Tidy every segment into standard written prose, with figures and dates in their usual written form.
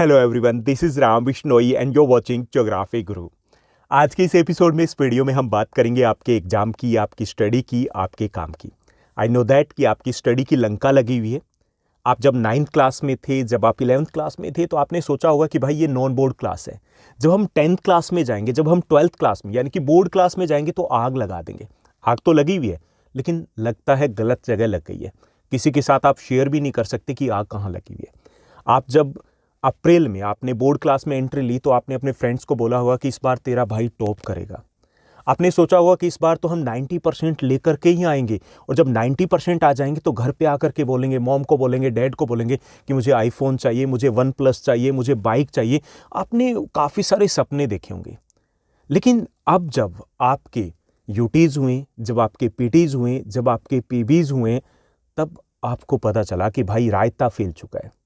Hello everyone, this is Ram Bishnoi and you watching geography गुरु। आज के इस एपिसोड में, इस वीडियो में हम बात करेंगे आपके एग्जाम की, आपकी स्टडी की, आपके काम की। आई नो दैट कि आपकी स्टडी की लंका लगी हुई है। आप जब 9th क्लास में थे, जब आप 11th क्लास में थे, तो आपने सोचा होगा कि भाई ये नॉन बोर्ड क्लास है। जब हम 10th क्लास में जाएंगे, जब हम 12th क्लास में यानी कि बोर्ड क्लास में जाएंगे तो आग लगा देंगे। आग तो लगी हुई है, लेकिन लगता है गलत जगह लग गई है। किसी के साथ आप शेयर भी नहीं कर सकते कि आग कहाँ लगी हुई है। आप जब अप्रैल में आपने बोर्ड क्लास में एंट्री ली तो आपने अपने फ्रेंड्स को बोला होगा कि इस बार तेरा भाई टॉप करेगा। आपने सोचा होगा कि इस बार तो हम 90% लेकर के ही आएंगे, और जब 90% आ जाएंगे तो घर पे आकर के बोलेंगे, मॉम को बोलेंगे, डैड को बोलेंगे कि मुझे आईफोन चाहिए, मुझे OnePlus चाहिए, मुझे बाइक चाहिए। आपने काफ़ी सारे सपने देखे होंगे। लेकिन अब जब आपके यूटीज़ हुए, जब आपके पीटीज़ हुए, जब आपके पीबीज़ हुए, तब आपको पता चला कि भाई रायता फैल चुका है।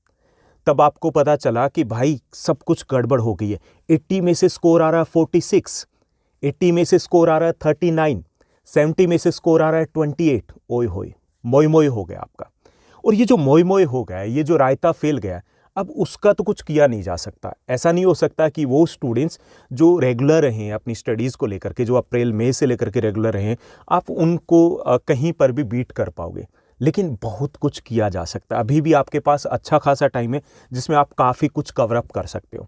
तब आपको पता चला कि भाई सब कुछ गड़बड़ हो गई है। 80 में से स्कोर आ रहा है 46, 80 में से स्कोर आ रहा है 39, 70 में से स्कोर आ रहा है 28। ओए होए, मोय मोय हो गया आपका। और ये जो मोय मोय हो गया है, ये जो रायता फैल गया है, अब उसका तो कुछ किया नहीं जा सकता। ऐसा नहीं हो सकता कि वो स्टूडेंट्स जो रेगुलर रहे अपनी स्टडीज़ को लेकर के, जो अप्रैल मई से लेकर के रेगुलर रहे, आप उनको कहीं पर भी बीट कर पाओगे। लेकिन बहुत कुछ किया जा सकता है। अभी भी आपके पास अच्छा खासा टाइम है जिसमें आप काफ़ी कुछ कवर अप कर सकते हो।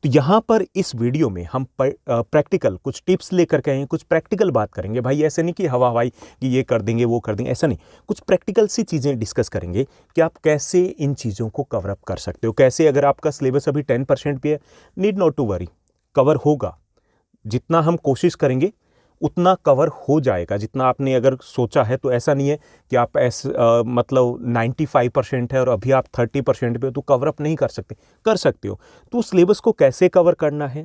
तो यहाँ पर इस वीडियो में हम प्रैक्टिकल कुछ टिप्स लेकर के आए हैं, कुछ प्रैक्टिकल बात करेंगे। भाई ऐसे नहीं कि हवा हवाई कि ये कर देंगे वो कर देंगे, ऐसा नहीं। कुछ प्रैक्टिकल सी चीज़ें डिस्कस करेंगे कि आप कैसे इन चीज़ों को कवर अप कर सकते हो। कैसे, अगर आपका सिलेबस अभी 10% पे है, need not to worry, cover होगा। जितना हम कोशिश करेंगे उतना कवर हो जाएगा। जितना आपने अगर सोचा है, तो ऐसा नहीं है कि आप मतलब 95% है और अभी आप 30% पे हो तो कवर अप नहीं कर सकते हो। तो सिलेबस को कैसे कवर करना है,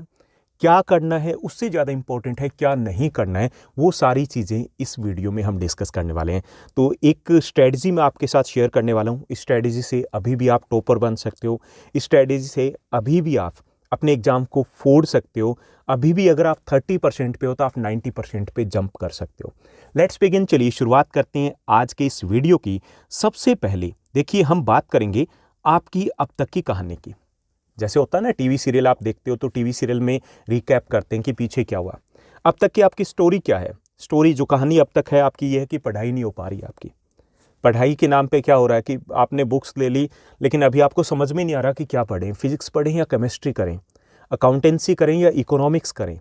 क्या करना है, उससे ज़्यादा इंपॉर्टेंट है क्या नहीं करना है। वो सारी चीज़ें इस वीडियो में हम डिस्कस करने वाले हैं। तो एक स्ट्रेटजी मैं आपके साथ शेयर करने वाला हूँ। इस स्ट्रेटजी से अभी भी आप टॉपर बन सकते हो। इस स्ट्रेटजी से अभी भी आप अपने एग्जाम को फोड़ सकते हो। अभी भी अगर आप 30% पे हो तो आप 90% पे जंप कर सकते हो। Let's begin. चलिए शुरुआत करते हैं आज के इस वीडियो की। सबसे पहले देखिए, हम बात करेंगे आपकी अब तक की कहानी की। जैसे होता है ना, टीवी सीरियल आप देखते हो तो टीवी सीरियल में रिकैप करते हैं कि पीछे क्या हुआ। अब तक की आपकी स्टोरी क्या है। स्टोरी जो कहानी अब तक है आपकी, ये है कि पढ़ाई नहीं हो पा रही है आपकी। पढ़ाई के नाम पे क्या हो रहा है कि आपने बुक्स ले ली, लेकिन अभी आपको समझ में नहीं आ रहा कि क्या पढ़ें। फिजिक्स पढ़ें या केमिस्ट्री करें, अकाउंटेंसी करें या इकोनॉमिक्स करें,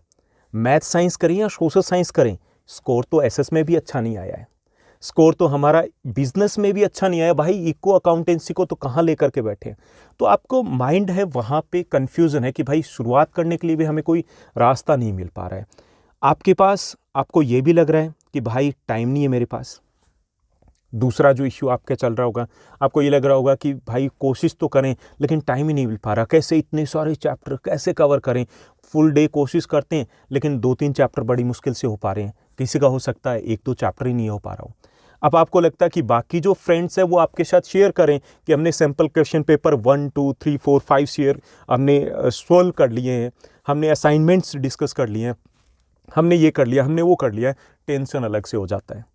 मैथ साइंस करें या सोशल साइंस करें। स्कोर तो एसएस में भी अच्छा नहीं आया है, स्कोर तो हमारा बिजनेस में भी अच्छा नहीं आया। भाई इको अकाउंटेंसी को तो कहाँ लेकर के बैठे हैं। तो आपको माइंड है वहाँ पे कंफ्यूजन है कि भाई शुरुआत करने के लिए भी हमें कोई रास्ता नहीं मिल पा रहा है आपके पास। आपको ये भी लग रहा है कि भाई टाइम नहीं है मेरे पास। दूसरा जो इश्यू आपके चल रहा होगा, आपको ये लग रहा होगा कि भाई कोशिश तो करें लेकिन टाइम ही नहीं मिल पा रहा। कैसे इतने सारे चैप्टर कैसे कवर करें। फुल डे कोशिश करते हैं लेकिन 2-3 चैप्टर बड़ी मुश्किल से हो पा रहे हैं। किसी का हो सकता है 1-2 चैप्टर ही नहीं हो पा रहा हो। अब आपको लगता है कि बाकी जो फ्रेंड्स हैं वो आपके साथ शेयर करें कि हमने सैम्पल क्वेश्चन पेपर 1, 2, 3, 4, 5 शेयर हमने सॉल्व कर लिए हैं, हमने असाइनमेंट्स डिस्कस कर लिए हैं, हमने ये कर लिया, हमने वो कर लिया है। टेंशन अलग से हो जाता है।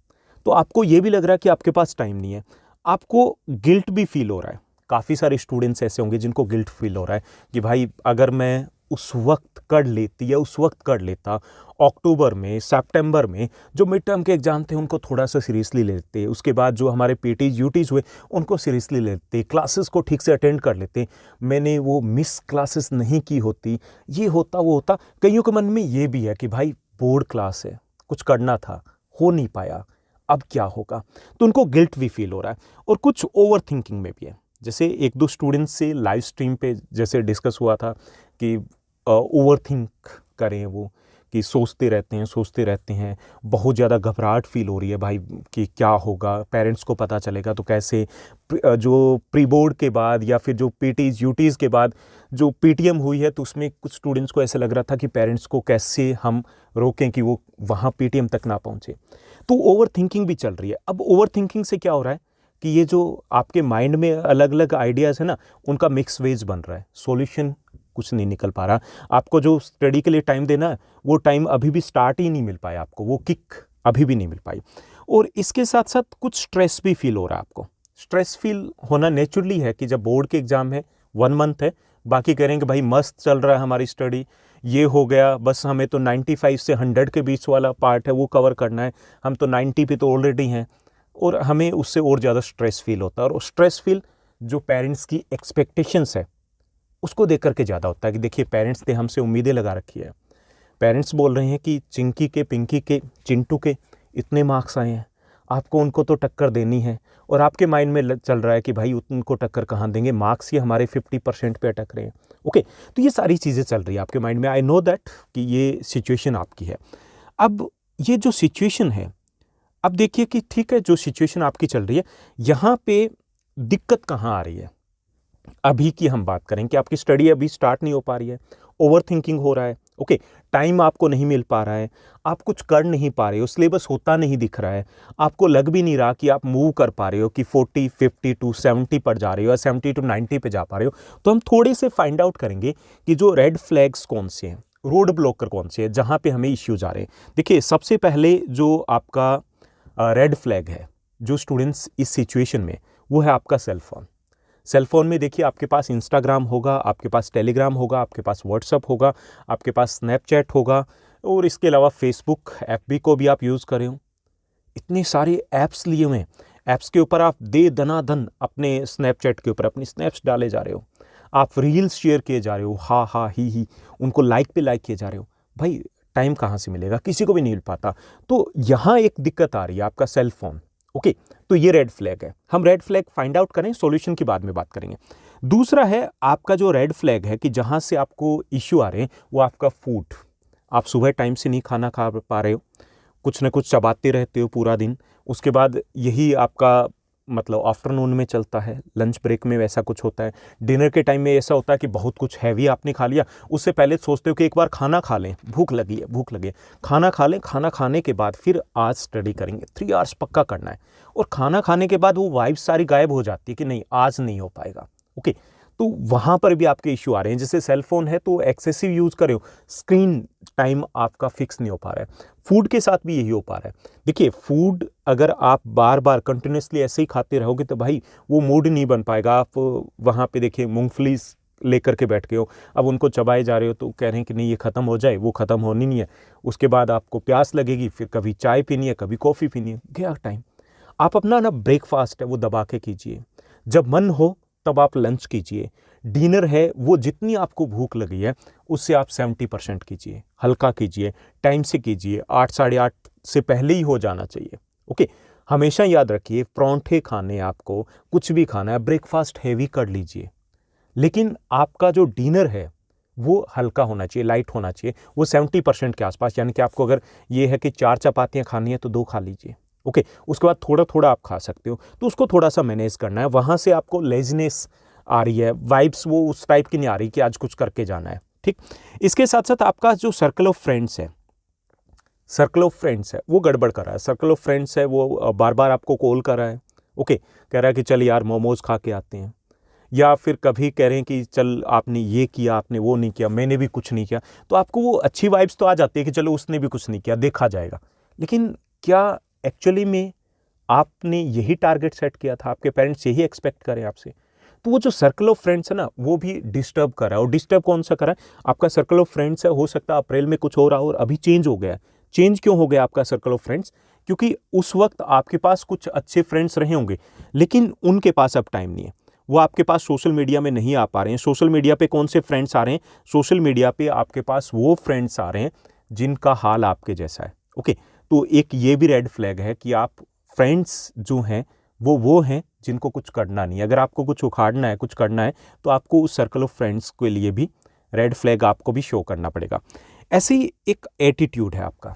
तो आपको ये भी लग रहा है कि आपके पास टाइम नहीं है। आपको गिल्ट भी फील हो रहा है। काफ़ी सारे स्टूडेंट्स ऐसे होंगे जिनको गिल्ट फील हो रहा है कि भाई अगर मैं उस वक्त कर लेती या उस वक्त कर लेता, अक्टूबर में, सितंबर में जो मिड टर्म के एग्जाम थे उनको थोड़ा सा सीरियसली लेते, उसके बाद जो हमारे पीटीज यूटीज हुए उनको सीरियसली लेते, क्लासेस को ठीक से अटेंड कर लेते, मैंने वो मिस क्लासेस नहीं की होती, ये होता वो होता। कईयों के मन में ये भी है कि भाई बोर्ड क्लास है, कुछ करना था, हो नहीं पाया, अब क्या होगा। तो उनको गिल्ट भी फील हो रहा है। और कुछ ओवर थिंकिंग में भी है। जैसे 1-2 स्टूडेंट्स से लाइव स्ट्रीम पे जैसे डिस्कस हुआ था कि ओवर थिंक करें, वो कि सोचते रहते हैं, बहुत ज़्यादा घबराहट फील हो रही है भाई कि क्या होगा, पेरेंट्स को पता चलेगा तो कैसे। जो प्री बोर्ड के बाद या फिर जो पीटीज यूटीज़ के बाद जो पीटीएम हुई है, तो उसमें कुछ स्टूडेंट्स को ऐसा लग रहा था कि पेरेंट्स को कैसे हम रोकें कि वो वहाँ पीटीएम तक ना पहुँचे। तो ओवर थिंकिंग भी चल रही है। अब ओवर थिंकिंग से क्या हो रहा है कि ये जो आपके माइंड में अलग अलग आइडियाज़ है ना, उनका मिक्स वेज बन रहा है, सॉल्यूशन कुछ नहीं निकल पा रहा। आपको जो स्टडी के लिए टाइम देना है वो टाइम अभी भी स्टार्ट ही नहीं मिल पाया आपको, वो किक अभी भी नहीं मिल पाई। और इसके साथ साथ कुछ स्ट्रेस भी फील हो रहा है आपको। स्ट्रेस फील होना नेचुरली है कि जब बोर्ड के एग्ज़ाम है 1 मंथ है, बाकी कह रहे हैं कि भाई मस्त चल रहा है हमारी स्टडी, ये हो गया, बस हमें तो 95 से 100 के बीच वाला पार्ट है वो कवर करना है, हम तो 90 पे तो ऑलरेडी हैं, और हमें उससे और ज़्यादा स्ट्रेस फील होता है। और स्ट्रेस फील जो पेरेंट्स की एक्सपेक्टेशंस है उसको देख करके ज़्यादा होता है कि देखिए पेरेंट्स ने हमसे उम्मीदें लगा रखी है, पेरेंट्स बोल रहे हैं कि चिंकी के, पिंकी के, चिंटू के इतने मार्क्स आए हैं, आपको उनको तो टक्कर देनी है, और आपके माइंड में चल रहा है कि भाई उनको टक्कर कहाँ देंगे, मार्क्स ही हमारे 50% पे अटक रहे हैं। ओके, तो ये सारी चीज़ें चल रही है आपके माइंड में। आई नो दैट कि ये सिचुएशन आपकी है। अब ये जो सिचुएशन है, अब देखिए कि ठीक है, जो सिचुएशन आपकी चल रही है, यहाँ पे दिक्कत कहाँ आ रही है। अभी की हम बात करें कि आपकी स्टडी अभी स्टार्ट नहीं हो पा रही है, ओवर थिंकिंग हो रहा है, ओके, टाइम आपको नहीं मिल पा रहा है, आप कुछ कर नहीं पा रहे हो, सिलेबस होता नहीं दिख रहा है, आपको लग भी नहीं रहा कि आप मूव कर पा रहे हो कि 40, 50 टू 70 पर जा रहे हो या 70 टू 90 पे जा पा रहे हो। तो हम थोड़े से फाइंड आउट करेंगे कि जो रेड फ्लैग्स कौन से हैं, रोड ब्लॉकर कौन से हैं, जहाँ पे हमें इश्यूज आ रहे हैं। देखिए, सबसे पहले जो आपका रेड फ्लैग है जो स्टूडेंट्स इस सिचुएशन में, वो है आपका सेलफोन। सेलफोन में देखिए आपके पास इंस्टाग्राम होगा, आपके पास टेलीग्राम होगा, आपके पास व्हाट्सअप होगा, आपके पास स्नैपचैट होगा, और इसके अलावा फेसबुक, एफबी को भी आप यूज़ कर रहे हो। इतने सारे ऐप्स लिए हुए हैं, ऐप्स के ऊपर आप दे दनादन अपने स्नैपचैट के ऊपर अपनी स्नैप्स डाले जा रहे हो, आप रील्स शेयर किए जा रहे हो, हा हा ही, उनको लाइक पे लाइक किए जा रहे हो। भाई टाइम कहाँ से मिलेगा, किसी को भी नहीं मिल पाता। तो यहाँ एक दिक्कत आ रही है, आपका सेलफोन। ओके, तो ये रेड फ्लैग है। हम रेड फ्लैग फाइंड आउट करें, सॉल्यूशन की बाद में बात करेंगे। दूसरा है आपका जो रेड फ्लैग है कि जहाँ से आपको इश्यू आ रहे हैं, वो आपका फूड। आप सुबह टाइम से नहीं खाना खा पा रहे हो, कुछ ना कुछ चबाते रहते हो पूरा दिन, उसके बाद यही आपका मतलब आफ्टरनून में चलता है, लंच ब्रेक में वैसा कुछ होता है, डिनर के टाइम में ऐसा होता है कि बहुत कुछ हैवी आपने खा लिया, उससे पहले सोचते हो कि एक बार खाना खा लें, भूख लगी है, भूख लगी है, खाना खा लें, खाना खाने के बाद फिर आज स्टडी करेंगे, 3 आवर्स पक्का करना है, और खाना खाने के बाद वो वाइब्स सारी गायब हो जाती है कि नहीं आज नहीं हो पाएगा। ओके, तो वहाँ पर भी आपके इश्यू आ रहे हैं। जैसे सेलफोन है तो एक्सेसिव यूज़ कर रहे हो, स्क्रीन टाइम आपका फिक्स नहीं हो पा रहा है। फूड के साथ भी यही हो पा रहा है। देखिए, फूड अगर आप बार बार कंटिन्यूसली ऐसे ही खाते रहोगे तो भाई वो मूड नहीं बन पाएगा। आप वहाँ पे देखिए मूंगफली लेकर के बैठ गए हो, अब उनको चबाए जा रहे हो तो कह रहे हैं कि नहीं ये ख़त्म हो जाए, वो ख़त्म होनी नहीं है। उसके बाद आपको प्यास लगेगी, फिर कभी चाय पीनी है, कभी कॉफ़ी पीनी है, गया टाइम। आप अपना ना ब्रेकफास्ट है वो दबा के कीजिए, जब मन हो तब आप लंच कीजिए, डिनर है वो जितनी आपको भूख लगी है उससे आप 70% कीजिए, हल्का कीजिए, टाइम से कीजिए, 8 साढ़े 8 से पहले ही हो जाना चाहिए। ओके, हमेशा याद रखिए परांठे खाने, आपको कुछ भी खाना है, ब्रेकफास्ट हैवी कर लीजिए, लेकिन आपका जो डिनर है वो हल्का होना चाहिए, लाइट होना चाहिए, वो 70% के आसपास। यानी कि आपको अगर ये है कि 4 चपातियाँ खानी है तो 2 खा लीजिए। ओके, उसके बाद थोड़ा थोड़ा आप खा सकते हो, तो उसको थोड़ा सा मैनेज करना है। वहाँ से आपको लेजीनेस आ रही है, वाइब्स वो उस टाइप की नहीं आ रही कि आज कुछ करके जाना है। ठीक, इसके साथ साथ आपका जो सर्कल ऑफ फ्रेंड्स है, सर्कल ऑफ फ्रेंड्स है वो गड़बड़ कर रहा है। सर्कल ऑफ फ्रेंड्स है वो बार बार आपको कॉल कर रहा है। ओके, कह रहा है कि चल यार मोमोज खा के आते हैं, या फिर कभी कह रहे हैं कि चल आपने ये किया, आपने वो नहीं किया, मैंने भी कुछ नहीं किया, तो आपको वो अच्छी वाइब्स तो आ जाती है कि चलो उसने भी कुछ नहीं किया, देखा जाएगा। लेकिन क्या एक्चुअली में आपने यही टारगेट सेट किया था, आपके पेरेंट्स यही एक्सपेक्ट करें आपसे? तो वो जो सर्कल ऑफ फ्रेंड्स है ना वो भी डिस्टर्ब कर रहा है। और डिस्टर्ब कौन सा कर रहा है? आपका सर्कल ऑफ फ्रेंड्स है, हो सकता है अप्रैल में कुछ हो रहा हो और अभी चेंज हो गया है। चेंज क्यों हो गया आपका सर्कल ऑफ फ्रेंड्स? क्योंकि उस वक्त आपके पास कुछ अच्छे फ्रेंड्स रहे होंगे, लेकिन उनके पास अब टाइम नहीं है, वो आपके पास सोशल मीडिया में नहीं आ पा रहे हैं। सोशल मीडिया पे कौन से फ्रेंड्स आ रहे हैं? सोशल मीडिया पे आपके पास वो फ्रेंड्स आ रहे हैं जिनका हाल आपके जैसा है। ओके, तो एक ये भी रेड फ्लैग है कि आप फ्रेंड्स जो हैं वो हैं जिनको कुछ करना नहीं है। अगर आपको कुछ उखाड़ना है, कुछ करना है, तो आपको उस सर्कल ऑफ फ्रेंड्स के लिए भी रेड फ्लैग आपको भी शो करना पड़ेगा। ऐसे ही एक एटीट्यूड है आपका,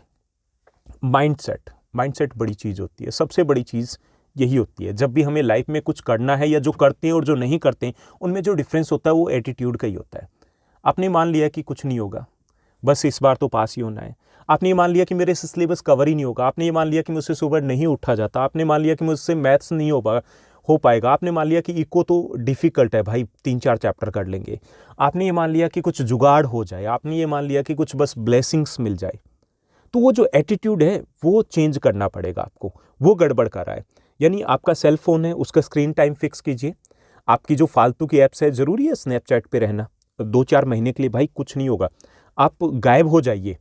माइंडसेट। माइंडसेट बड़ी चीज़ होती है, सबसे बड़ी चीज़ यही होती है। जब भी हमें लाइफ में कुछ करना है या जो करते हैं और जो नहीं करते हैं उनमें जो डिफरेंस होता है वो एटीट्यूड का ही होता है। आपने मान लिया कि कुछ नहीं होगा, बस इस बार तो पास ही होना है। आपने ये मान लिया कि मेरे से सिलेबस कवर ही नहीं होगा। आपने ये मान लिया कि मुझसे सुबह नहीं उठा जाता। आपने मान लिया कि मुझसे मैथ्स नहीं हो पाएगा। आपने मान लिया कि इको तो डिफ़िकल्ट है भाई, 3-4 चैप्टर कर लेंगे। आपने ये मान लिया कि कुछ जुगाड़ हो जाए। आपने ये मान लिया कि कुछ बस ब्लेसिंग्स मिल जाए। तो वो जो एटीट्यूड है वो चेंज करना पड़ेगा आपको, वो गड़बड़ कर रहा है। यानी आपका सेल फोन है, उसका स्क्रीन टाइम फिक्स कीजिए। आपकी जो फालतू की ऐप्स है, ज़रूरी है स्नैपचैट पे रहना 2-4 महीने के लिए? भाई कुछ नहीं होगा, आप गायब हो जाइए,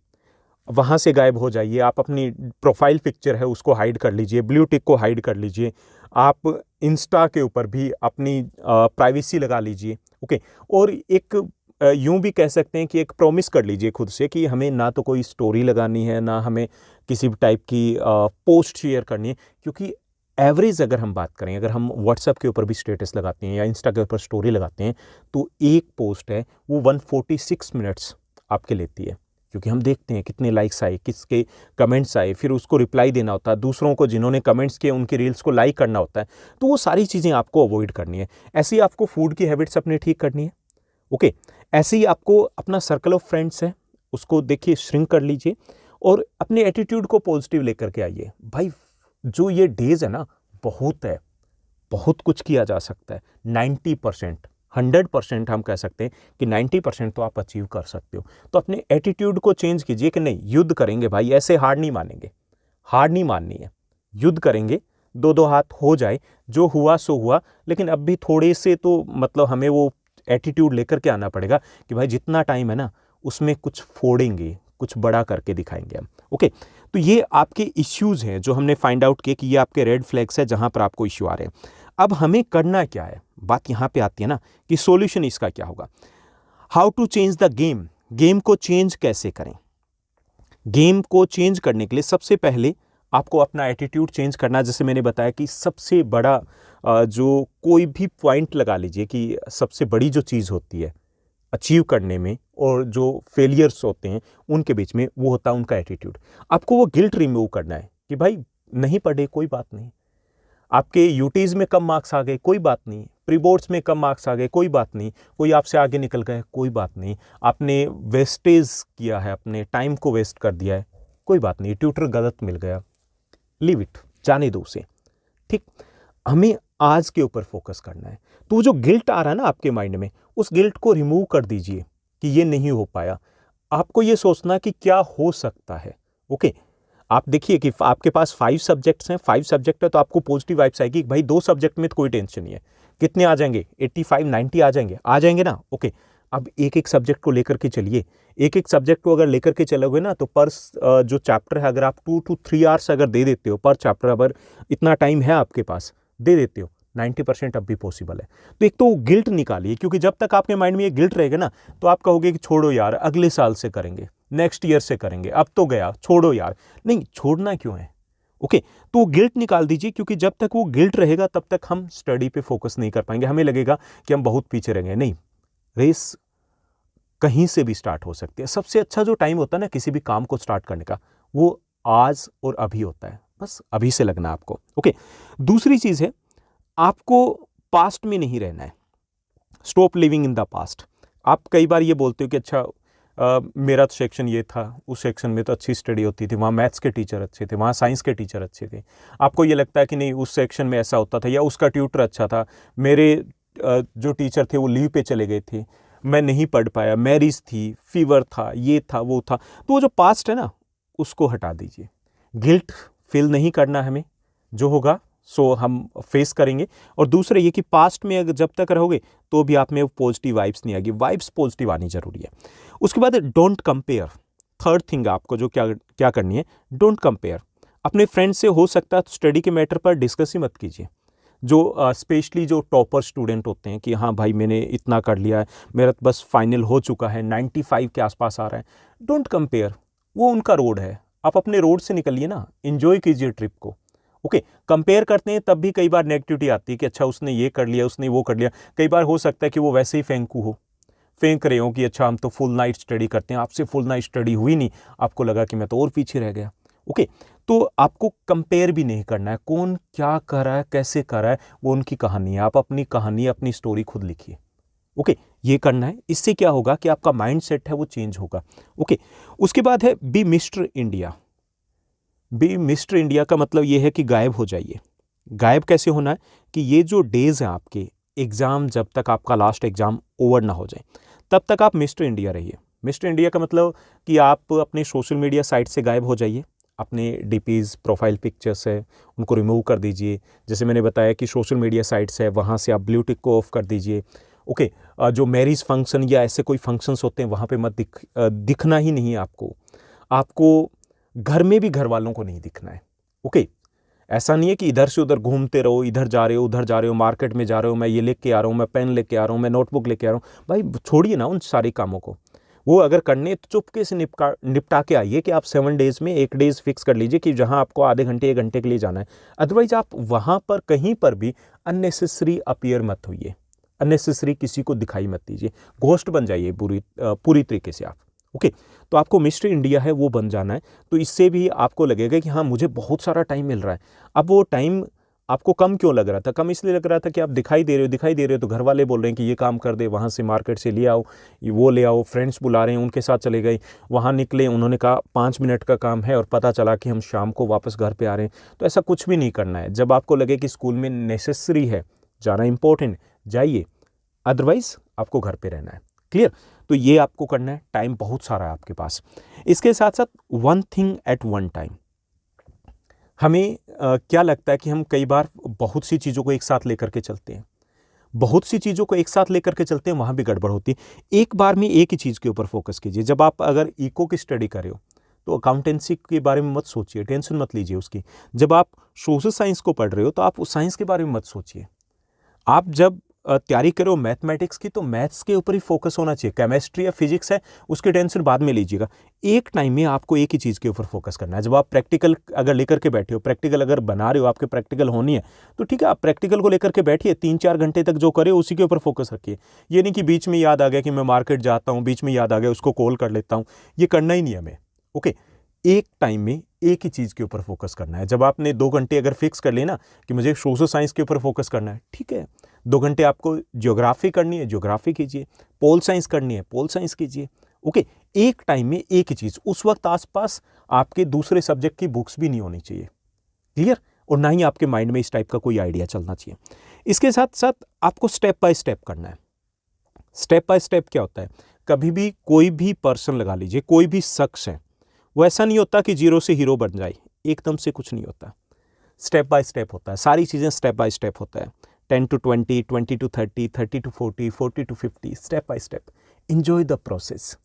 वहाँ से गायब हो जाइए। आप अपनी प्रोफाइल पिक्चर है उसको हाइड कर लीजिए, ब्लू टिक को हाइड कर लीजिए। आप इंस्टा के ऊपर भी अपनी प्राइवेसी लगा लीजिए, ओके। और एक यूँ भी कह सकते हैं कि एक प्रॉमिस कर लीजिए खुद से कि हमें ना तो कोई स्टोरी लगानी है, ना हमें किसी भी टाइप की पोस्ट शेयर करनी है। क्योंकि एवरेज अगर हम बात करें, अगर हम व्हाट्सएप के ऊपर भी स्टेटस लगाते हैं या इंस्टा के ऊपर स्टोरी लगाते हैं, तो एक पोस्ट है वो 146 मिनट्स आपके लेती है। क्योंकि हम देखते हैं कितने लाइक्स आए, किसके कमेंट्स आए, फिर उसको रिप्लाई देना होता है, दूसरों को जिन्होंने कमेंट्स किए उनकी रील्स को लाइक करना होता है। तो वो सारी चीज़ें आपको अवॉइड करनी है। ऐसे ही आपको फूड की हैबिट्स अपने ठीक करनी है, ओके। ऐसे ही आपको अपना सर्कल ऑफ फ्रेंड्स है उसको देखिए श्रिंक कर लीजिए और अपने एटीट्यूड को पॉजिटिव लेकर के आइए। भाई जो ये डेज है ना, बहुत है, बहुत कुछ किया जा सकता है। 90%, 100% हम कह सकते हैं कि 90% तो आप अचीव कर सकते हो। तो अपने एटीट्यूड को चेंज कीजिए कि नहीं, युद्ध करेंगे भाई, ऐसे हार नहीं मानेंगे, हार नहीं माननी है, युद्ध करेंगे। दो दो हाथ हो जाए, जो हुआ सो हुआ। लेकिन अब भी थोड़े से तो मतलब हमें वो एटीट्यूड लेकर के आना पड़ेगा कि भाई जितना टाइम है ना उसमें कुछ फोड़ेंगे, कुछ बड़ा करके दिखाएंगे हम, ओके। तो ये आपके इश्यूज हैं जो हमने फाइंड आउट किए कि ये आपके रेड फ्लैग्स है जहां पर आपको इश्यू आ रहे हैं। अब हमें करना क्या है, बात यहां पे आती है ना कि सॉल्यूशन इसका क्या होगा। How to change the game, game को चेंज कैसे करें। गेम को चेंज करने के लिए सबसे पहले आपको अपना एटीट्यूड चेंज करना। जैसे मैंने बताया कि सबसे बड़ा जो कोई भी पॉइंट लगा लीजिए कि सबसे बड़ी जो चीज़ होती है अचीव करने में और जो फेलियर्स होते हैं उनके बीच में, वो होता है उनका एटीट्यूड। आपको वो गिल्ट रिमूव करना है कि भाई नहीं पढ़े कोई बात नहीं, आपके यूटीज़ में कम मार्क्स आ गए कोई बात नहीं, प्री बोर्ड्स में कम मार्क्स आ गए कोई बात नहीं, कोई आपसे आगे निकल गए कोई बात नहीं, आपने वेस्टेज किया है, अपने टाइम को वेस्ट कर दिया है कोई बात नहीं, ट्यूटर गलत मिल गया, लीव इट, जाने दो उसे, ठीक। हमें आज के ऊपर फोकस करना है। तो वो जो गिल्ट आ रहा है ना आपके माइंड में, उस गिल्ट को रिमूव कर दीजिए कि ये नहीं हो पाया। आपको ये सोचना कि क्या हो सकता है, ओके। आप देखिए कि आपके पास 5 सब्जेक्ट्स हैं, 5 सब्जेक्ट है तो आपको पॉजिटिव वाइब्स आएगी। भाई 2 सब्जेक्ट में तो कोई टेंशन नहीं है, कितने आ जाएंगे, 85 90 आ जाएंगे ना, ओके। अब एक एक सब्जेक्ट को लेकर के चलिए, एक एक सब्जेक्ट को अगर लेकर के चलोगे ना तो पर जो चैप्टर है अगर आप 2 to 3 आवर्स अगर दे देते हो पर चैप्टर, अगर इतना टाइम है आपके पास दे देते हो, 90% अब भी पॉसिबल है। तो एक तो गिल्ट निकालिए, क्योंकि जब तक आपके माइंड में ये गिल्ट रहेगा ना तो आप कहोगे कि छोड़ो यार, अगले साल से करेंगे, नेक्स्ट ईयर से करेंगे, अब तो गया, छोड़ो यार। नहीं, छोड़ना क्यों है, ओके। तो गिल्ट निकाल दीजिए, क्योंकि जब तक वो गिल्ट रहेगा तब तक हम स्टडी पे फोकस नहीं कर पाएंगे, हमें लगेगा कि हम बहुत पीछे रह गए। नहीं, रेस कहीं से भी स्टार्ट हो सकती है। सबसे अच्छा जो टाइम होता है ना किसी भी काम को स्टार्ट करने का, वो आज और अभी होता है। बस अभी से लगना आपको, ओके। दूसरी चीज है, आपको पास्ट में नहीं रहना है। Stop living in the past. आप कई बार ये बोलते हो कि अच्छा मेरा तो सेक्शन ये था, उस सेक्शन में तो अच्छी स्टडी होती थी, वहाँ मैथ्स के टीचर अच्छे थे, वहाँ साइंस के टीचर अच्छे थे। आपको ये लगता है कि नहीं, उस सेक्शन में ऐसा होता था या उसका ट्यूटर अच्छा था, मेरे जो टीचर थे वो लीव पे चले गए थे, मैं नहीं पढ़ पाया, मैरिज थी, फीवर था, ये था, वो था। तो वो जो पास्ट है ना उसको हटा दीजिए। गिल्ट फील नहीं करना हमें, जो होगा सो हम फेस करेंगे। और दूसरा ये कि पास्ट में अगर जब तक रहोगे तो भी आप में पॉजिटिव वाइब्स नहीं आएगी, वाइब्स पॉजिटिव आनी जरूरी है। उसके बाद डोंट कंपेयर। थर्ड थिंग आपको जो क्या करनी है, डोंट कंपेयर। अपने फ्रेंड से हो सकता है तो स्टडी के मैटर पर डिस्कस ही मत कीजिए। जो स्पेशली जो टॉपर स्टूडेंट होते हैं कि हाँ भाई मैंने इतना कर लिया है, मेरा तो बस फाइनल हो चुका है, 95 के आसपास आ रहा है, डोंट कंपेयर। वो उनका रोड है, आप अपने रोड से निकलिए ना, एंजॉय कीजिए ट्रिप को, ओके। कंपेयर करते हैं तब भी कई बार नेगेटिविटी आती है कि अच्छा उसने ये कर लिया, उसने वो कर लिया। कई बार हो सकता है कि वो वैसे ही फेंक रहे हो कि अच्छा हम तो फुल नाइट स्टडी करते हैं, आपसे फुल नाइट स्टडी हुई नहीं, आपको लगा कि मैं तो और पीछे रह गया, ओके। तो आपको कंपेयर भी नहीं करना है, कौन क्या कर रहा है, कैसे कर रहा है, वो उनकी कहानी है, आप अपनी कहानी, अपनी स्टोरी खुद लिखिए, ओके। ये करना है। इससे क्या होगा कि आपका माइंड सेट है वो चेंज होगा, ओके। उसके बाद है be mister India. Be mister India का मतलब ये है कि गायब हो जाइए। गायब कैसे होना है कि ये जो डेज हैं आपके एग्ज़ाम, जब तक आपका लास्ट एग्ज़ाम ओवर ना हो जाए तब तक आप मिस्टर इंडिया रहिए। मिस्टर इंडिया का मतलब कि आप अपने सोशल मीडिया साइट से गायब हो जाइए, अपने डीपीज़ प्रोफाइल पिक्चर्स है उनको रिमूव कर दीजिए। जैसे मैंने बताया कि सोशल मीडिया साइट्स है वहाँ से आप ब्लू टिक को ऑफ कर दीजिए। ओके, जो मैरिज फंक्शन या ऐसे कोई फंक्शंस होते हैं वहाँ पे मत दिखना ही नहीं है आपको। आपको घर में भी घर वालों को नहीं दिखना है। ओके, ऐसा नहीं है कि इधर से उधर घूमते रहो, इधर जा रहे हो उधर जा रहे हो, मार्केट में जा रहे हो, मैं ये लेके आ रहा हूँ, मैं पेन लेके आ रहा हूँ, मैं नोटबुक लेके आ रहा हूँ। भाई छोड़िए ना उन सारे कामों को। वो अगर करने तो चुपके से निपटा के आइए कि आप 7 डेज़ में 1 डेज़ फिक्स कर लीजिए कि जहाँ आपको आधे घंटे 1 घंटे के लिए जाना है। अदरवाइज आप वहाँ पर कहीं पर भी अननेसेसरी अपीयर मत होइए, अननेसेसरी किसी को दिखाई मत दीजिए, घोस्ट बन जाइए पूरी तरीके से आप। ओके, तो आपको मिस्टर इंडिया है वो बन जाना है। तो इससे भी आपको लगेगा कि हाँ मुझे बहुत सारा टाइम मिल रहा है। अब वो टाइम आपको कम क्यों लग रहा था? कम इसलिए लग रहा था कि आप दिखाई दे रहे हो तो घर वाले बोल रहे हैं कि ये काम कर दे, वहाँ से मार्केट से ले आओ, ये वो ले आओ, फ्रेंड्स बुला रहे हैं उनके साथ चले गए, वहाँ निकले उन्होंने कहा 5 मिनट का काम है और पता चला कि हम शाम को वापस घर पे आ रहे हैं। तो ऐसा कुछ भी नहीं करना है। जब आपको लगे कि स्कूल में नेसेसरी है जाना, इंपॉर्टेंट, जाइए, अदरवाइज आपको घर पे रहना है। क्लियर? तो ये आपको करना है। टाइम बहुत सारा है आपके पास। इसके साथ साथ one thing at one time. हमें क्या लगता है कि हम कई बार बहुत सी चीज़ों को एक साथ लेकर के चलते हैं, बहुत सी चीज़ों को एक साथ लेकर के चलते हैं, वहाँ भी गड़बड़ होती है। एक बार में एक ही चीज़ के ऊपर फोकस कीजिए। जब आप अगर इको की स्टडी कर रहे हो तो अकाउंटेंसी के बारे में मत सोचिए, टेंशन मत लीजिए उसकी। जब आप सोशल साइंस को पढ़ रहे हो तो आप उस साइंस के बारे में मत सोचिए। आप जब तैयारी करो मैथमेटिक्स की तो मैथ्स के ऊपर ही फोकस होना चाहिए। केमिस्ट्री या फिजिक्स है उसकी टेंशन बाद में लीजिएगा। एक टाइम में आपको एक ही चीज़ के ऊपर फोकस करना है। जब आप प्रैक्टिकल अगर लेकर के बैठे हो, प्रैक्टिकल अगर बना रहे हो, आपके प्रैक्टिकल होनी है तो ठीक है, आप प्रैक्टिकल को लेकर के बैठिए, 3-4 घंटे तक जो करे उसी के ऊपर फोकस रखिए। ये नहीं कि बीच में याद आ गया कि मैं मार्केट जाता हूँ, बीच में याद आ गया उसको कॉल कर लेता हूँ, ये करना ही नहीं हमें। ओके, एक टाइम में एक ही चीज़ के ऊपर फोकस करना है। जब आपने 2 घंटे अगर फिक्स कर लिए ना कि मुझे सोशल साइंस के ऊपर फोकस करना है, ठीक है, 2 घंटे आपको ज्योग्राफी करनी है, ज्योग्राफी कीजिए, पोल साइंस करनी है, पोल साइंस कीजिए। ओके, एक टाइम में एक ही चीज़। उस वक्त आसपास आपके दूसरे सब्जेक्ट की बुक्स भी नहीं होनी चाहिए। क्लियर? और ना ही आपके माइंड में इस टाइप का कोई आइडिया चलना चाहिए। इसके साथ साथ आपको स्टेप बाय स्टेप करना है। स्टेप बाय स्टेप क्या होता है? कभी भी कोई भी पर्सन लगा लीजिए, कोई भी शख्स है, वो ऐसा नहीं होता कि 0 से हीरो बन जाए, एकदम से कुछ नहीं होता। स्टेप बाय स्टेप होता है, सारी चीज़ें स्टेप बाय स्टेप होता है। 10 to 20, 20 to 30, 30 to 40, 40 to 50, step by step. Enjoy the process.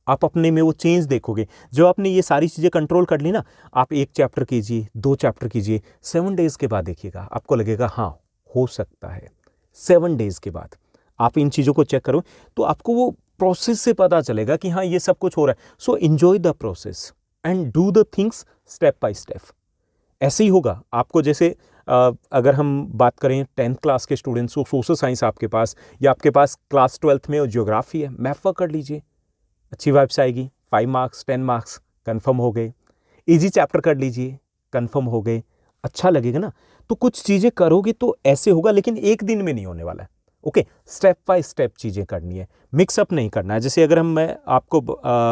आप अपने में वो चेंज देखोगे। जो आपने ये सारी चीज़ें कंट्रोल कर ली ना, आप 1 चैप्टर कीजिए, 2 चैप्टर कीजिए, 7 डेज़ के बाद देखिएगा आपको लगेगा हाँ हो सकता है। 7 डेज़ के बाद आप इन चीज़ों को चेक करो तो आपको वो प्रोसेस से पता चलेगा कि हाँ ये सब कुछ हो रहा है। So enjoy the process and do the things step by step. ऐसे ही होगा आपको। जैसे अगर हम बात करें 10th क्लास के स्टूडेंट्स को, सोशल साइंस आपके पास, या आपके पास क्लास 12th में ज्योग्राफी है, मैप वर्क कर लीजिए, अच्छी वाइब्स आएगी। 5 मार्क्स 10 मार्क्स कन्फर्म हो गए। इजी चैप्टर कर लीजिए, कन्फर्म हो गए, अच्छा लगेगा ना। तो कुछ चीज़ें करोगे तो ऐसे होगा, लेकिन एक दिन में नहीं होने वाला है। ओके, स्टेप बाय स्टेप चीज़ें करनी है, मिक्सअप नहीं करना है। जैसे अगर मैं आपको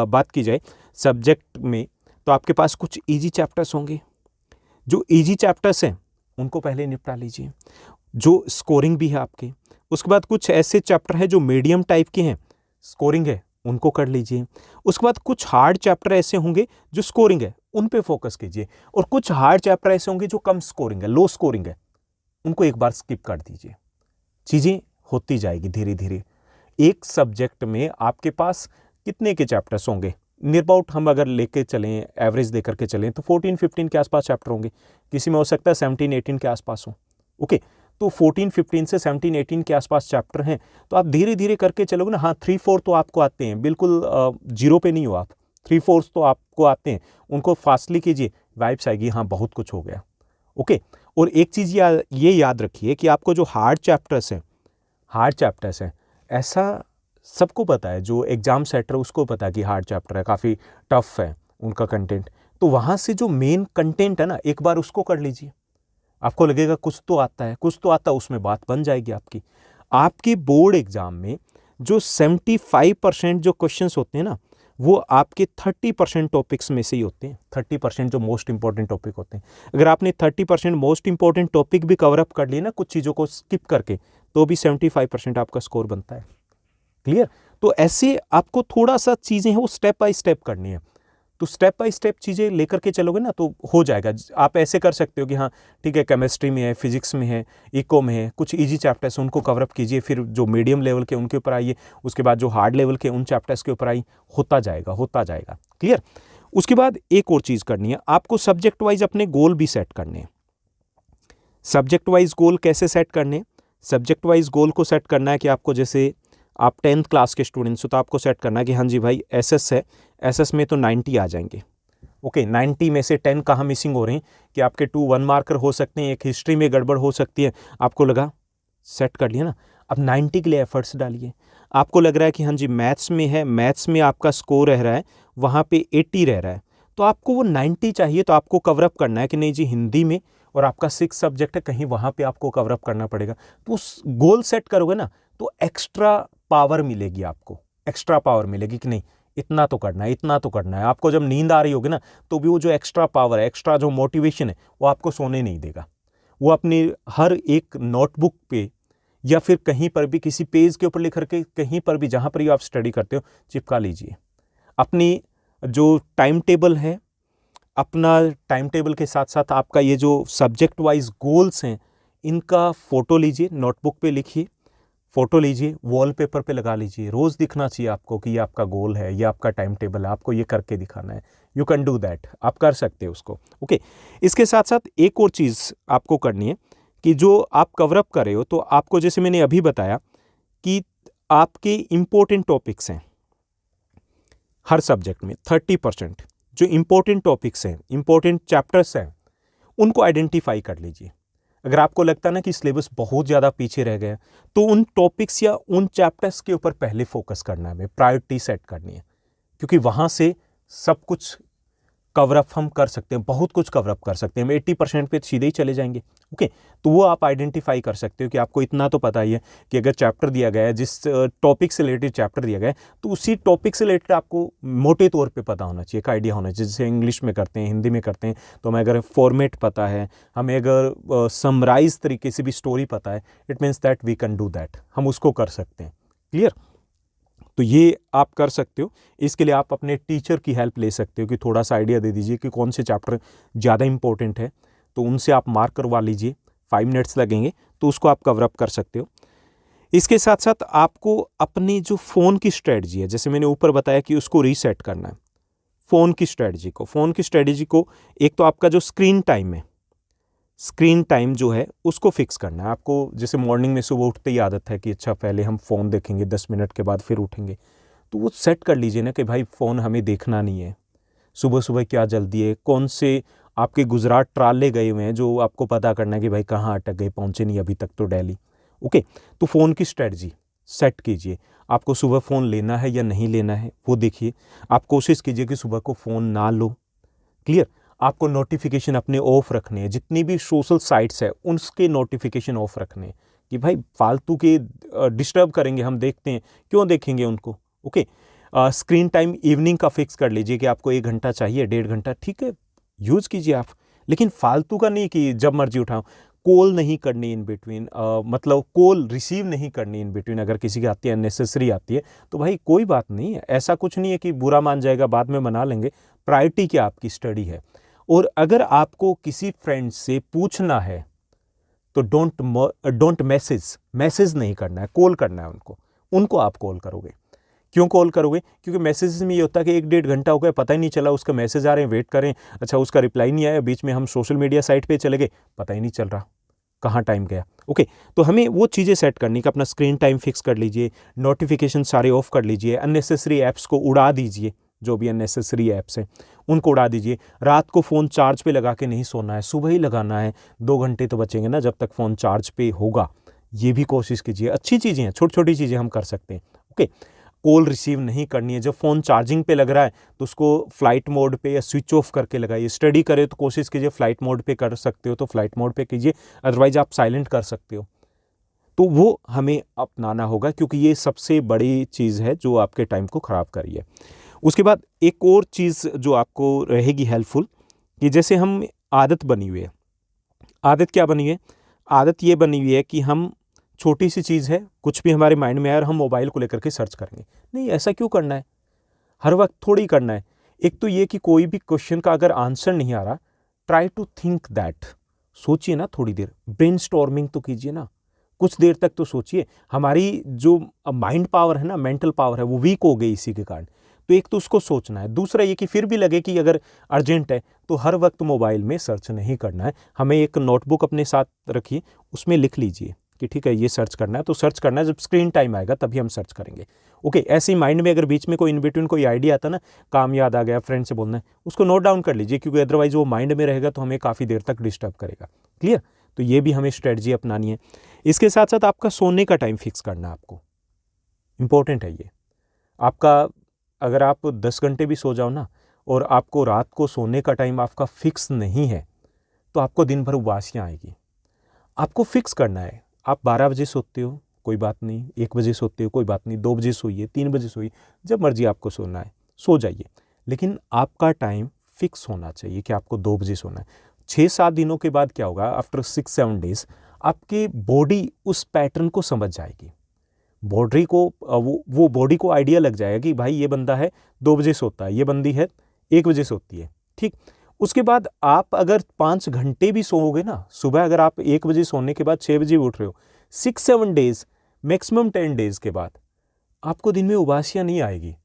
बात की जाए सब्जेक्ट में, तो आपके पास कुछ ईजी चैप्टर्स होंगे। जो ईजी चैप्टर्स हैं उनको पहले निपटा लीजिए, जो स्कोरिंग भी है आपके। उसके बाद कुछ ऐसे चैप्टर हैं जो मीडियम टाइप के हैं, स्कोरिंग है, उनको कर लीजिए। उसके बाद कुछ हार्ड चैप्टर ऐसे होंगे जो स्कोरिंग है, उन पे फोकस कीजिए। और कुछ हार्ड चैप्टर ऐसे होंगे जो कम स्कोरिंग है, लो स्कोरिंग है, उनको एक बार स्किप कर दीजिए। चीज़ें होती जाएगी धीरे धीरे। एक सब्जेक्ट में आपके पास कितने के चैप्टर्स होंगे? नियर अबाउट हम अगर लेके चलें, एवरेज देकर के चलें तो 14-15 के आसपास चैप्टर होंगे। किसी में हो सकता है 17-18 के आसपास हो। ओके, तो 14-15 से 17-18 के आसपास चैप्टर हैं, तो आप धीरे धीरे करके चलोगे ना। हाँ, 3-4 तो आपको आते हैं, बिल्कुल 0 पे नहीं हो आप। 3-4 तो आपको आते हैं, उनको फास्टली कीजिए, वाइब्स आएगी, हाँ बहुत कुछ हो गया। ओके, और एक चीज़ ये याद रखिए कि आपको जो हार्ड चैप्टर्स हैं, ऐसा सबको पता है, जो एग्ज़ाम सेटर है उसको पता है कि हार्ड चैप्टर है, काफ़ी टफ है उनका कंटेंट। तो वहाँ से जो मेन कंटेंट है ना, एक बार उसको कर लीजिए। आपको लगेगा कुछ तो आता है, उसमें बात बन जाएगी आपकी। आपके बोर्ड एग्ज़ाम में जो 75% जो क्वेश्चंस होते हैं ना, वो आपके 30% टॉपिक्स में से ही होते हैं। 30% जो मोस्ट इंपॉर्टेंट टॉपिक होते हैं। अगर आपने 30% मोस्ट इंपॉर्टेंट टॉपिक भी कवर अप कर लिए ना, कुछ चीज़ों को स्किप करके, तो भी 75% आपका स्कोर बनता है। क्लियर? तो ऐसे आपको थोड़ा सा चीज़ें हैं वो स्टेप बाय स्टेप करनी है। तो स्टेप बाय स्टेप चीज़ें लेकर के चलोगे ना तो हो जाएगा। आप ऐसे कर सकते हो कि हाँ ठीक है, केमिस्ट्री में है, फिजिक्स में है, इको में है, कुछ इजी चैप्टर्स उनको कवरअप कीजिए, फिर जो मीडियम लेवल के उनके ऊपर आइए, उसके बाद जो हार्ड लेवल के उन चैप्टर्स के ऊपर आई, होता जाएगा। क्लियर। उसके बाद एक और चीज़ करनी है, आपको सब्जेक्ट वाइज अपने गोल भी सेट करने हैं। सब्जेक्ट वाइज गोल कैसे सेट करने? सब्जेक्ट वाइज गोल को सेट करना है कि आपको, जैसे आप 10th क्लास के स्टूडेंट्स हो तो आपको सेट करना है कि हाँ जी भाई एसएस है, एसएस में तो 90 आ जाएंगे। ओके, 90 में से 10 कहाँ मिसिंग हो रहे हैं कि आपके 2 1 मार्कर हो सकते हैं, एक हिस्ट्री में गड़बड़ हो सकती है। आपको लगा, सेट कर लिया ना, अब 90 के लिए एफर्ट्स डालिए। आपको लग रहा है कि हाँ जी मैथ्स में है, मैथ्स में आपका स्कोर रह रहा है वहाँ पे 80 रह रहा है, तो आपको वो 90 चाहिए, तो आपको कवरअप करना है कि नहीं जी हिंदी में, और आपका 6 सब्जेक्ट है, कहीं वहाँ पे आपको कवरअप करना पड़ेगा। तो उस गोल सेट करोगे ना तो एक्स्ट्रा पावर मिलेगी, आपको एक्स्ट्रा पावर मिलेगी कि नहीं इतना तो करना है, इतना तो करना है। आपको जब नींद आ रही होगी ना तो भी वो जो एक्स्ट्रा पावर है, एक्स्ट्रा जो मोटिवेशन है, वो आपको सोने नहीं देगा। वो अपनी हर एक नोटबुक पे या फिर कहीं पर भी किसी पेज के ऊपर लिख करके, कहीं पर भी जहाँ पर भी आप स्टडी करते हो चिपका लीजिए। अपनी जो टाइम टेबल है, अपना टाइम टेबल के साथ साथ आपका ये जो सब्जेक्ट वाइज गोल्स हैं, इनका फ़ोटो लीजिए, नोटबुक पे लिखिए, फ़ोटो लीजिए, वॉलपेपर पे लगा लीजिए। रोज़ दिखना चाहिए आपको कि ये आपका गोल है, ये आपका टाइम टेबल है, आपको ये करके दिखाना है। यू कैन डू दैट, आप कर सकते हो उसको। ओके, इसके साथ साथ एक और चीज़ आपको करनी है कि जो आप कवरअप कर रहे हो, तो आपको जैसे मैंने अभी बताया कि आपके इम्पोर्टेंट टॉपिक्स हैं हर सब्जेक्ट में, 30% जो इम्पोर्टेंट टॉपिक्स हैं, इम्पोर्टेंट चैप्टर्स हैं, उनको आइडेंटिफाई कर लीजिए। अगर आपको लगता है ना कि सिलेबस बहुत ज़्यादा पीछे रह गया, तो उन टॉपिक्स या उन चैप्टर्स के ऊपर पहले फोकस करना है, हमें प्रायोरिटी सेट करनी है, क्योंकि वहाँ से सब कुछ कवरअप हम कर सकते हैं, बहुत कुछ कवरअप कर सकते हैं। हम 80% पे सीधे ही चले जाएंगे। ओके, तो वो आप आइडेंटिफाई कर सकते हो कि आपको इतना तो पता ही है कि अगर चैप्टर दिया गया है, जिस टॉपिक से रिलेटेड चैप्टर दिया गया है, तो उसी टॉपिक से रिलेटेड आपको मोटे तौर पे पता होना चाहिए, एक आइडिया होना चाहिए। जैसे इंग्लिश में करते हैं, हिंदी में करते हैं, तो हमें अगर फॉर्मेट पता है, हमें अगर समराइज तरीके से भी स्टोरी पता है, it means that we can do that, हम उसको कर सकते हैं। क्लियर। तो ये आप कर सकते हो। इसके लिए आप अपने टीचर की हेल्प ले सकते हो कि थोड़ा सा आइडिया दे दीजिए कि कौन से चैप्टर ज़्यादा इंपॉर्टेंट है, तो उनसे आप मार्क करवा लीजिए। 5 मिनट्स लगेंगे, तो उसको आप कवरअप कर सकते हो। इसके साथ साथ आपको अपनी जो फ़ोन की स्ट्रेटजी है, जैसे मैंने ऊपर बताया कि उसको रीसेट करना है। फ़ोन की स्ट्रेटजी को एक तो आपका जो स्क्रीन टाइम है, स्क्रीन टाइम जो है उसको फिक्स करना है आपको। जैसे मॉर्निंग में सुबह उठते ही आदत है कि अच्छा पहले हम फ़ोन देखेंगे, 10 मिनट के बाद फिर उठेंगे, तो वो सेट कर लीजिए ना कि भाई फ़ोन हमें देखना नहीं है। सुबह सुबह क्या जल्दी है, कौन से आपके गुजरात ट्राले गए हुए हैं जो आपको पता करना है कि भाई कहाँ अटक गए, पहुँचे नहीं अभी तक तो दिल्ली। ओके, तो फ़ोन की स्ट्रेटजी सेट कीजिए। आपको सुबह फ़ोन लेना है या नहीं लेना है वो देखिए। आप कोशिश कीजिए कि सुबह को फ़ोन ना लो। क्लियर। आपको नोटिफिकेशन अपने ऑफ रखने हैं, जितनी भी सोशल साइट्स है उसके नोटिफिकेशन ऑफ रखने हैं कि भाई फालतू के डिस्टर्ब करेंगे, हम देखते हैं, क्यों देखेंगे उनको। ओके, स्क्रीन टाइम इवनिंग का फिक्स कर लीजिए कि आपको 1 घंटा चाहिए, 1.5 घंटा, ठीक है यूज़ कीजिए आप, लेकिन फालतू का नहीं कि जब मर्जी उठाओ। कॉल नहीं करनी इन बिटवीन, मतलब कॉल रिसीव नहीं करनी इन बिटवीन। अगर किसी की आती है नेसेसरी आती है तो भाई कोई बात नहीं है, ऐसा कुछ नहीं है कि बुरा मान जाएगा, बाद में मना लेंगे। प्रायोरिटी क्या आपकी स्टडी है। और अगर आपको किसी फ्रेंड से पूछना है तो डोंट मैसेज नहीं करना है, कॉल करना है उनको आप कॉल करोगे। क्यों कॉल करोगे? क्योंकि मैसेज में ये होता है कि 1-1.5 घंटा हो गया, पता ही नहीं चला, उसका मैसेज आ रहे हैं, वेट करें, अच्छा उसका रिप्लाई नहीं आया, बीच में हम सोशल मीडिया साइट पे चले गए, पता ही नहीं चल रहा कहाँ टाइम गया। ओके, तो हमें वो चीज़ें सेट करनी कि अपना स्क्रीन टाइम फिक्स कर लीजिए, नोटिफिकेशन सारे ऑफ कर लीजिए, अननेसेसरी ऐप्स को उड़ा दीजिए, जो भी अननेसेसरी ऐप्स हैं उनको उड़ा दीजिए। रात को फ़ोन चार्ज पे लगा के नहीं सोना है, सुबह ही लगाना है। 2 घंटे तो बचेंगे ना जब तक फ़ोन चार्ज पे होगा, ये भी कोशिश कीजिए। अच्छी चीज़ें हैं, छोटी छोटी चीज़ें हम कर सकते हैं। ओके, कॉल रिसीव नहीं करनी है। जब फ़ोन चार्जिंग पे लग रहा है तो उसको फ्लाइट मोड पे या स्विच ऑफ करके लगाइए। स्टडी करें तो कोशिश कीजिए फ्लाइट मोड पे कर सकते हो तो फ्लाइट मोड पे कीजिए, अदरवाइज़ आप साइलेंट कर सकते हो। तो वो हमें अपनाना होगा, क्योंकि ये सबसे बड़ी चीज़ है जो आपके टाइम को ख़राब करी है। उसके बाद एक और चीज़ जो आपको रहेगी हेल्पफुल, कि जैसे हम आदत बनी हुई है, आदत क्या बनी है? आदत ये बनी हुई है कि हम छोटी सी चीज़ है, कुछ भी हमारे माइंड में आया और हम मोबाइल को लेकर के सर्च करेंगे। नहीं, ऐसा क्यों करना है? हर वक्त थोड़ी करना है। एक तो ये कि कोई भी क्वेश्चन का अगर आंसर नहीं आ रहा, ट्राई टू थिंक दैट, सोचिए ना थोड़ी देर, ब्रेनस्टॉर्मिंग तो कीजिए ना, कुछ देर तक तो सोचिए। हमारी जो माइंड पावर है ना, मेंटल पावर है, वो वीक हो गई इसी के कारण। तो एक तो उसको सोचना है, दूसरा ये कि फिर भी लगे कि अगर अर्जेंट है तो हर वक्त मोबाइल में सर्च नहीं करना है। हमें एक नोटबुक अपने साथ रखिए, उसमें लिख लीजिए कि ठीक है ये सर्च करना है, तो सर्च करना है, जब स्क्रीन टाइम आएगा तभी हम सर्च करेंगे। ओके, ऐसे ही माइंड में अगर बीच में कोई इन बिटवीन कोई आइडिया आता ना, काम याद आ गया, फ्रेंड से बोलना है, उसको नोट डाउन कर लीजिए, क्योंकि अदरवाइज वो माइंड में रहेगा तो हमें काफ़ी देर तक डिस्टर्ब करेगा। क्लियर? तो ये भी हमें स्ट्रेटजी अपनानी है। इसके साथ साथ आपका सोने का टाइम फिक्स करना है आपको, इंपॉर्टेंट है ये। आपका अगर आप 10 घंटे भी सो जाओ ना, और आपको रात को सोने का टाइम आपका फिक्स नहीं है, तो आपको दिन भर उबासियाँ आएगी। आपको फिक्स करना है, आप 12 बजे सोते हो कोई बात नहीं, 1 बजे सोते हो कोई बात नहीं, 2 बजे सोइए, 3 बजे सोइए, जब मर्जी आपको सोना है सो जाइए, लेकिन आपका टाइम फिक्स होना चाहिए कि आपको 2 बजे सोना है। 6-7 दिनों के बाद क्या होगा, आफ्टर 6-7 डेज आपकी बॉडी उस पैटर्न को समझ जाएगी। बॉडी को वो बॉडी को आइडिया लग जाएगा कि भाई ये बंदा है 2 बजे सोता है, ये बंदी है 1 बजे सोती है। ठीक, उसके बाद आप अगर 5 घंटे भी सोओगे ना, सुबह अगर आप 1 बजे सोने के बाद 6 बजे उठ रहे हो, 6-7 डेज, मैक्सिमम 10 डेज के बाद आपको दिन में उबासियाँ नहीं आएगी,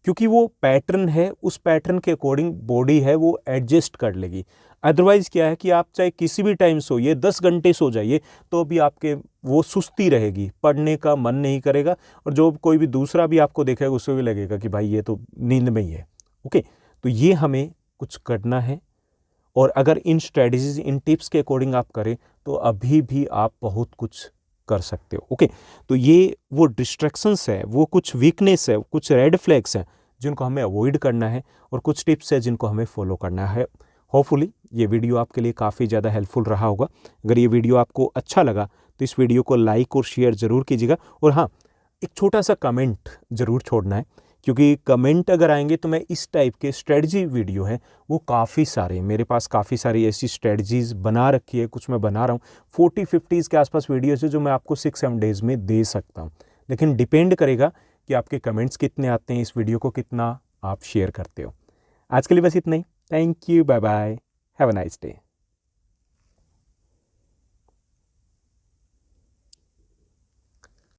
क्योंकि वो पैटर्न है, उस पैटर्न के अकॉर्डिंग बॉडी है वो एडजस्ट कर लेगी। अदरवाइज़ क्या है कि आप चाहे किसी भी टाइम सोइए, 10 घंटे सो जाइए, तो भी आपके वो सुस्ती रहेगी, पढ़ने का मन नहीं करेगा, और जो कोई भी दूसरा भी आपको देखेगा उसको भी लगेगा कि भाई ये तो नींद में ही है। ओके, तो ये हमें कुछ करना है, और अगर इन स्ट्रेटजीज, इन टिप्स के अकॉर्डिंग आप करें तो अभी भी आप बहुत कुछ कर सकते हो। ओके, तो ये वो डिस्ट्रैक्शंस है, वो कुछ वीकनेस है, कुछ रेड फ्लैग्स हैं जिनको हमें अवॉइड करना है, और कुछ टिप्स है जिनको हमें फॉलो करना है। होपफुली ये वीडियो आपके लिए काफ़ी ज़्यादा हेल्पफुल रहा होगा। अगर ये वीडियो आपको अच्छा लगा तो इस वीडियो को लाइक और शेयर ज़रूर कीजिएगा, और हाँ, एक छोटा सा कमेंट ज़रूर छोड़ना है, क्योंकि कमेंट अगर आएंगे तो मैं इस टाइप के स्ट्रेटजी वीडियो है वो काफ़ी सारे, मेरे पास काफ़ी सारी ऐसी स्ट्रेटजीज़ बना रखी है, कुछ मैं बना रहा हूँ, 40-50 के आसपास वीडियोज़ है जो मैं आपको 6-7 डेज़ में दे सकता हूँ, लेकिन डिपेंड करेगा कि आपके कमेंट्स कितने आते हैं, इस वीडियो को कितना आप शेयर करते हो। आज के लिए बस इतना ही। Thank you, bye bye, have a nice day.